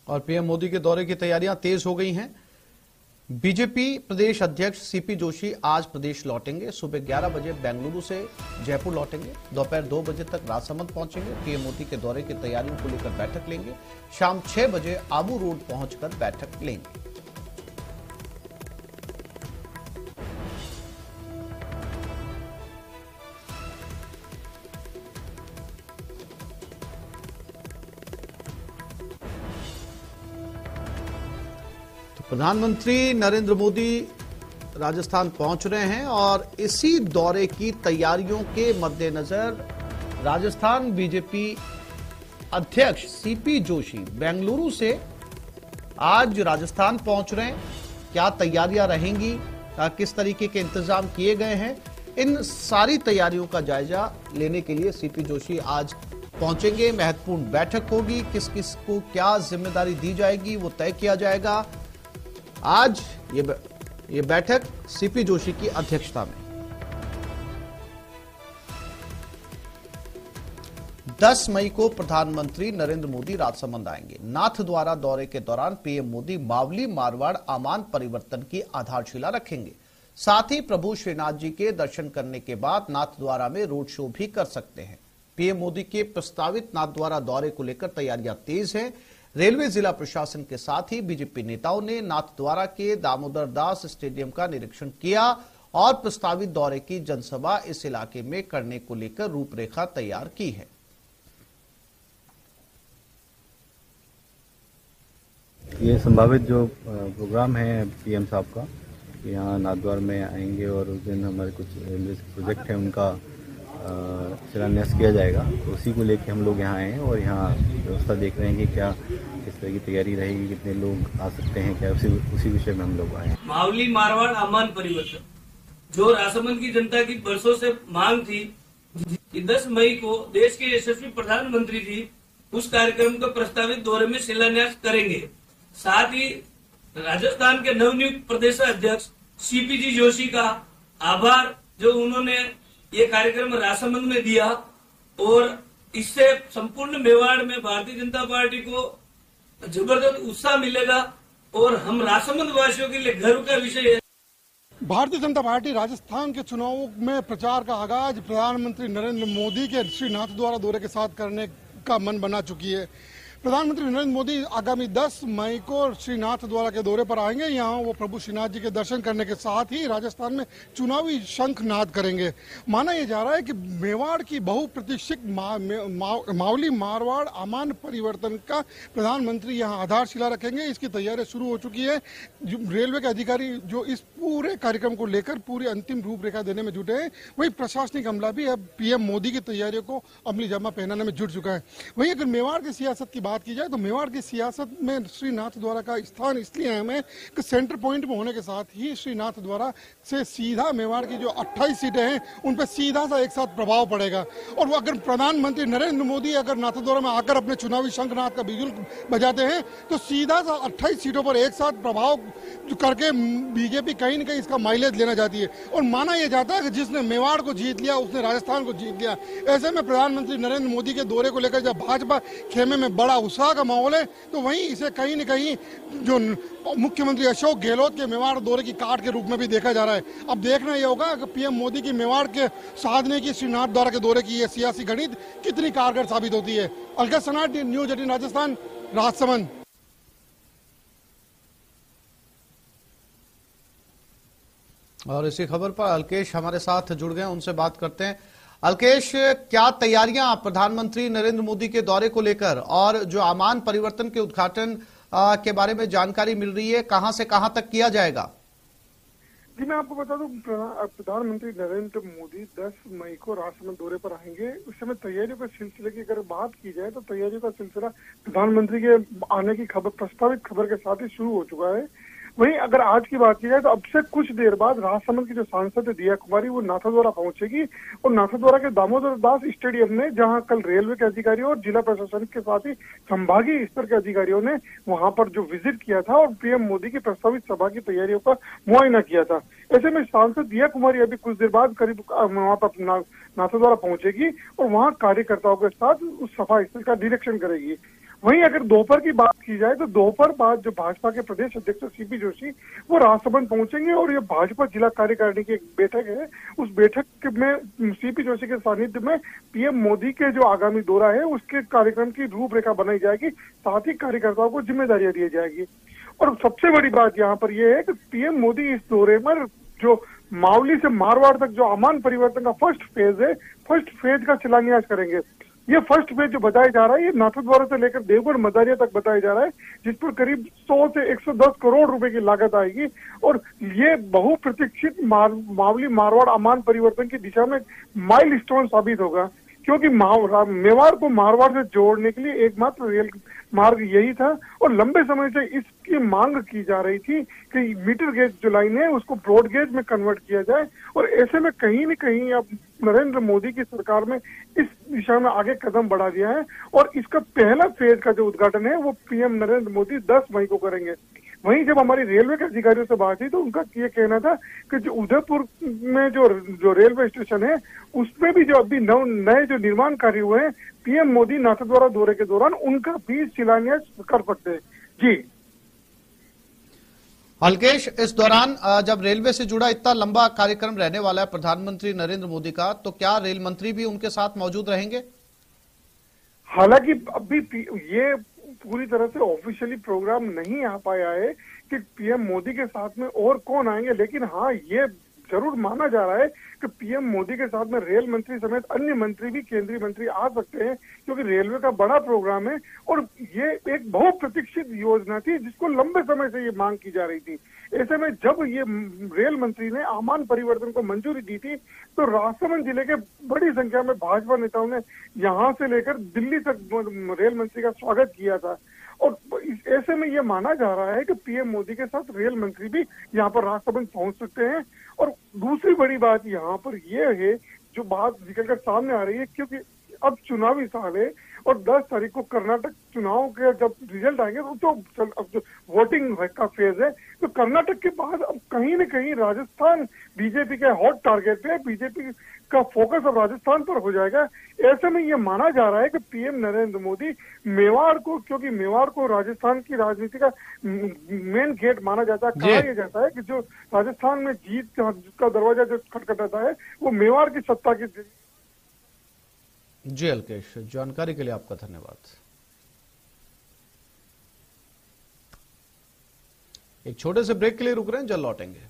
और पीएम मोदी के दौरे की तैयारियां तेज हो गई हैं। बीजेपी प्रदेश अध्यक्ष सीपी जोशी आज प्रदेश लौटेंगे। सुबह 11 बजे बेंगलुरु से जयपुर लौटेंगे। दोपहर 2 बजे तक राजसमंद पहुंचेंगे। पीएम मोदी के दौरे की तैयारियों को लेकर बैठक लेंगे। शाम 6 बजे आबू रोड पहुंचकर बैठक लेंगे। प्रधानमंत्री नरेंद्र मोदी राजस्थान पहुंच रहे हैं और इसी दौरे की तैयारियों के मद्देनजर राजस्थान बीजेपी अध्यक्ष सीपी जोशी बेंगलुरु से आज राजस्थान पहुंच रहे हैं। क्या तैयारियां रहेंगी, किस तरीके के इंतजाम किए गए हैं, इन सारी तैयारियों का जायजा लेने के लिए सीपी जोशी आज पहुंचेंगे। महत्वपूर्ण बैठक होगी, किस किस को क्या जिम्मेदारी दी जाएगी वो तय किया जाएगा। आज ये बैठक सीपी जोशी की अध्यक्षता में 10 मई को प्रधानमंत्री नरेंद्र मोदी राजसमंद आएंगे। नाथद्वारा दौरे के दौरान पीएम मोदी मावली मारवाड़ आमान परिवर्तन की आधारशिला रखेंगे। साथ ही प्रभु श्रीनाथ जी के दर्शन करने के बाद नाथद्वारा में रोड शो भी कर सकते हैं। पीएम मोदी के प्रस्तावित नाथद्वारा दौरे को लेकर तैयारियां तेज हैं। रेलवे जिला प्रशासन के साथ ही बीजेपी नेताओं ने नाथद्वारा के दामोदर दास स्टेडियम का निरीक्षण किया और प्रस्तावित दौरे की जनसभा इस इलाके में करने को लेकर रूपरेखा तैयार की है। ये संभावित जो प्रोग्राम है पीएम साहब का, यहाँ नाथद्वारा में आएंगे और उस दिन हमारे कुछ रेलवे प्रोजेक्ट है उनका शिलान्यास किया जाएगा। तो उसी को लेकर हम लोग यहाँ आए हैं और यहाँ व्यवस्था देख रहे हैं कि क्या किस तरह की तैयारी रहेगी, कितने लोग आ सकते हैं, क्या उसी विषय में हम लोग आए हैं। मावली मारवाड़ आमान परिवर्तन जो राजसमंद की जनता की बरसों से मांग थी कि 10 मई को देश के यशस्वी प्रधानमंत्री जी उस कार्यक्रम को प्रस्तावित दौरे में शिलान्यास करेंगे। साथ ही राजस्थान के नवनियुक्त प्रदेश अध्यक्ष सीपी जी जोशी का आभार जो उन्होंने ये कार्यक्रम राजसमंद में दिया और इससे संपूर्ण मेवाड़ में भारतीय जनता पार्टी को जबरदस्त उत्साह मिलेगा और हम राजसमंद वासियों के लिए गर्व का विषय है। भारतीय जनता पार्टी राजस्थान के चुनावों में प्रचार का आगाज प्रधानमंत्री नरेंद्र मोदी के श्री नाथद्वारा दौरे के साथ करने का मन बना चुकी है। प्रधानमंत्री नरेंद्र मोदी आगामी 10 मई को श्री नाथद्वारा के दौरे पर आएंगे। यहाँ वो प्रभु श्रीनाथ जी के दर्शन करने के साथ ही राजस्थान में चुनावी शंखनाद करेंगे। माना यह जा रहा है कि मेवाड़ की बहुप्रतीक्षित मावली मारवाड़ आमान परिवर्तन का प्रधानमंत्री यहाँ आधारशिला रखेंगे। इसकी तैयारी शुरू हो चुकी है। रेलवे के अधिकारी जो इस पूरे कार्यक्रम को लेकर पूरी अंतिम रूपरेखा देने में जुटे हैं, वही प्रशासनिक अमला भी अब पीएम मोदी की तैयारियों को अमली जामा पहनाने में जुट चुका है। वहीं अगर मेवाड़ की सियासत की बात की जाए तो मेवाड़ की सियासत में श्री नाथद्वारा का स्थान इसलिए अहम है कि सेंटर पॉइंट में होने के साथ ही श्री नाथद्वारा से सीधा मेवाड़ की जो 28 सीटें हैं उन पर सीधा सा एक साथ प्रभाव पड़ेगा। और वो अगर प्रधानमंत्री नरेंद्र मोदी अगर नाथद्वारा में आकर अपने चुनावी शंखनाद का बिगुल बजाते हैं तो सीधा सा 28 सीटों पर एक साथ प्रभाव करके बीजेपी कहीं न कहीं इसका माइलेज लेना चाहती है। और माना यह जाता है कि जिसने मेवाड़ को जीत लिया उसने राजस्थान को जीत लिया। ऐसे में प्रधानमंत्री नरेंद्र मोदी के दौरे को लेकर जब भाजपा खेमे में बड़ा उत्साह का माहौल है तो वहीं इसे कहीं न कहीं जो मुख्यमंत्री अशोक गहलोत के मेवाड़ दौरे की काट के रूप में भी देखा जा रहा है। अब देखना यह होगा कि पीएम मोदी की मेवाड़ के साधने की श्री नाथद्वारा के दौरे की यह सियासी गणित कितनी कारगर साबित होती है। अलगत सनाट, न्यूज 18 राजस्थान, राजसमंद। और इसी खबर पर अल्केश हमारे साथ जुड़ गए, उनसे बात करते हैं। अल्केश, क्या तैयारियां प्रधानमंत्री नरेंद्र मोदी के दौरे को लेकर और जो आमान परिवर्तन के उद्घाटन के बारे में जानकारी मिल रही है, कहां से कहां तक किया जाएगा? जी मैं आपको बता दूं, प्रधानमंत्री नरेंद्र मोदी 10 मई को राजसमंद दौरे पर आएंगे। उस समय तैयारियों के सिलसिले की अगर बात की जाए तो तैयारियों का सिलसिला प्रधानमंत्री के आने की खबर, प्रस्तावित खबर के साथ ही शुरू हो चुका है। वहीं अगर आज की बात की जाए तो अब से कुछ देर बाद राजसमंद की जो सांसद है दिया कुमारी वो नाथद्वारा पहुंचेगी और नाथद्वारा के दामोदर दास स्टेडियम में, जहां कल रेलवे के अधिकारियों और जिला प्रशासन के साथ ही संभागीय स्तर के अधिकारियों ने वहां पर जो विजिट किया था और पीएम मोदी की प्रस्तावित सभा की तैयारियों का मुआयना किया था। ऐसे में सांसद दिया कुमारी अभी कुछ देर बाद करीब वहां पर नाथद्वारा पहुंचेगी और वहां कार्यकर्ताओं के साथ उस सभा स्थल का निरीक्षण करेगी। वहीं अगर दोपहर की बात की जाए तो दोपहर बाद जो भाजपा के प्रदेश अध्यक्ष सीपी जोशी वो राजसमंद पहुंचेंगे और ये भाजपा जिला कार्यकारिणी की एक बैठक है, उस बैठक में सीपी जोशी के सानिध्य में पीएम मोदी के जो आगामी दौरा है उसके कार्यक्रम की रूपरेखा बनाई जाएगी, साथ ही कार्यकर्ताओं को जिम्मेदारियां दी जाएगी। और सबसे बड़ी बात यहाँ पर यह है कि पीएम मोदी इस दौरे में जो मावली से मारवाड़ तक जो आमान परिवर्तन का फर्स्ट फेज है, फर्स्ट फेज का शिलान्यास करेंगे। ये फर्स्ट फेज जो बताया जा रहा है ये नाथद्वारा से लेकर देवगढ़ मदारिया तक बताया जा रहा है, जिस पर करीब 100 से 110 करोड़ रुपए की लागत आएगी और ये बहुप्रतीक्षित मावली मारवाड़ आमान परिवर्तन की दिशा में माइलस्टोन साबित होगा, क्योंकि मेवाड़ को मारवाड़ से जोड़ने के लिए एकमात्र रेल मार्ग यही था और लंबे समय से इसकी मांग की जा रही थी कि मीटर गेज जो लाइन है उसको ब्रॉड गेज में कन्वर्ट किया जाए। और ऐसे में कहीं न कहीं अब नरेंद्र मोदी की सरकार में इस दिशा में आगे कदम बढ़ा दिया है और इसका पहला फेज का जो उद्घाटन है वो पीएम नरेंद्र मोदी 10 मई को करेंगे। वहीं जब हमारी रेलवे के अधिकारियों से बात हुई तो उनका ये कहना था कि जो उदयपुर में जो रेलवे स्टेशन है उसमें भी जो अभी नए जो निर्माण कार्य हुए हैं पीएम मोदी नाथद्वारा दौरे के दौरान उनका भी शिलान्यास कर सकते हैं। जी हल्केश, इस दौरान जब रेलवे से जुड़ा इतना लंबा कार्यक्रम रहने वाला है प्रधानमंत्री नरेंद्र मोदी का, तो क्या रेल मंत्री भी उनके साथ मौजूद रहेंगे? हालांकि अभी ये पूरी तरह से ऑफिशियली प्रोग्राम नहीं आ पाया है कि पीएम मोदी के साथ में और कौन आएंगे, लेकिन हाँ ये जरूर माना जा रहा है कि पीएम मोदी के साथ में रेल मंत्री समेत अन्य मंत्री भी केंद्रीय मंत्री आ सकते हैं, क्योंकि रेलवे का बड़ा प्रोग्राम है और ये एक बहुप्रतीक्षित योजना थी जिसको लंबे समय से ये मांग की जा रही थी। ऐसे में जब ये रेल मंत्री ने आमान परिवर्तन को मंजूरी दी थी तो राजसमंद जिले के बड़ी संख्या में भाजपा नेताओं ने यहां से लेकर दिल्ली तक रेल मंत्री का स्वागत किया था और ऐसे में ये माना जा रहा है कि पीएम मोदी के साथ रेल मंत्री भी यहाँ पर राजसमंद पहुंच सकते हैं। और दूसरी बड़ी बात यहाँ पर यह है जो बात निकलकर सामने आ रही है, क्योंकि अब चुनावी साल है और 10 तारीख को कर्नाटक चुनाव के जब रिजल्ट आएंगे तो अब जो वोटिंग का फेज है तो कर्नाटक के बाद अब कहीं न कहीं राजस्थान बीजेपी के हॉट टारगेट पे, बीजेपी का फोकस अब राजस्थान पर हो जाएगा। ऐसे में ये माना जा रहा है कि पीएम नरेंद्र मोदी मेवाड़ को, क्योंकि मेवाड़ को राजस्थान की राजनीति का मेन गेट माना जाता है, कहा यह जाता है कि जो राजस्थान में जीत का दरवाजा जो खटखटाता है वो मेवाड़ की सत्ता की। जी हल्केश, जानकारी के लिए आपका धन्यवाद। एक छोटे से ब्रेक के लिए रुक रहे हैं, जल्द लौटेंगे।